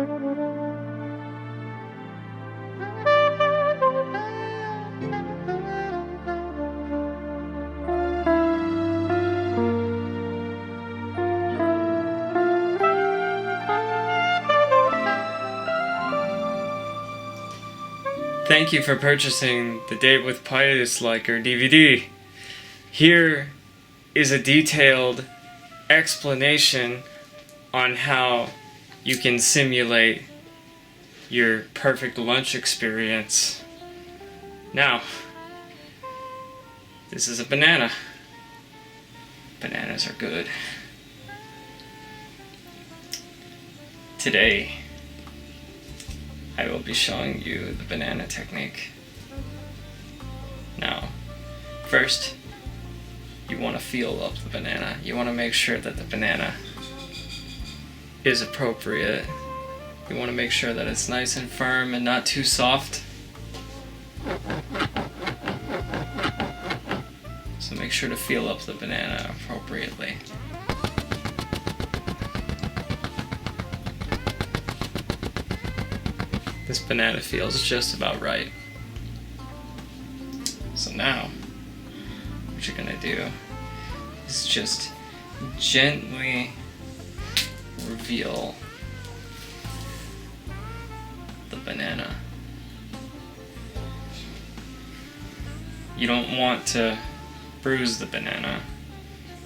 Thank you for purchasing the Date with Piedisliker DVD. Here is a detailed explanation on how you can simulate your perfect lunch experience. Now, this is a banana. Bananas are good. Today, I will be showing you the banana technique. Now, first, you want to feel up the banana. You want to make sure that the banana is appropriate. You want to make sure that it's nice and firm and not too soft. So make sure to feel up the banana appropriately. This banana feels just about right. So now, what you're gonna do is just gently reveal the banana. You don't want to bruise the banana,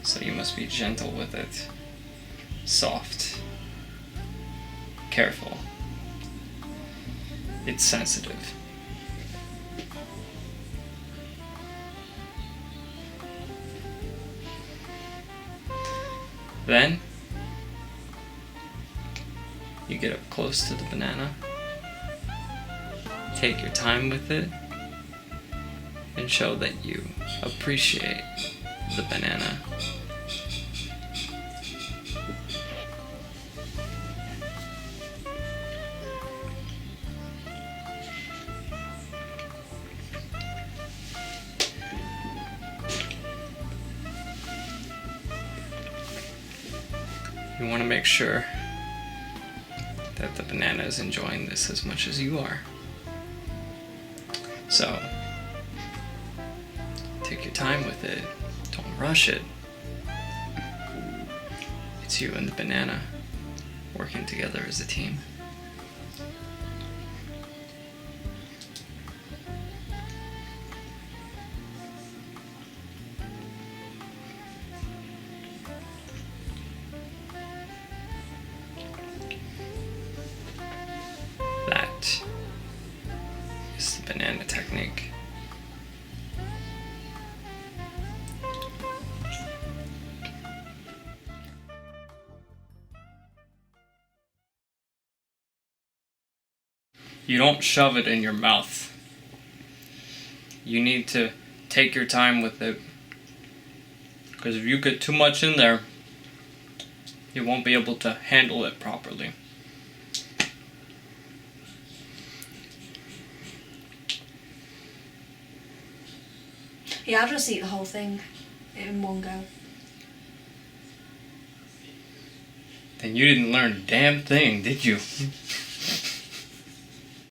so you must be gentle with it. Soft. Careful. It's sensitive. Then, you get up close to the banana, take your time with it, and show that you appreciate the banana. You want to make sure that the banana is enjoying this as much as you are. So, take your time with it. Don't rush it. It's you and the banana working together as a team. That is the banana technique. You don't shove it in your mouth. You need to take your time with it. Because if you get too much in there, you won't be able to handle it properly. Yeah, I'll just eat the whole thing in one go. Then you didn't learn a damn thing, did you?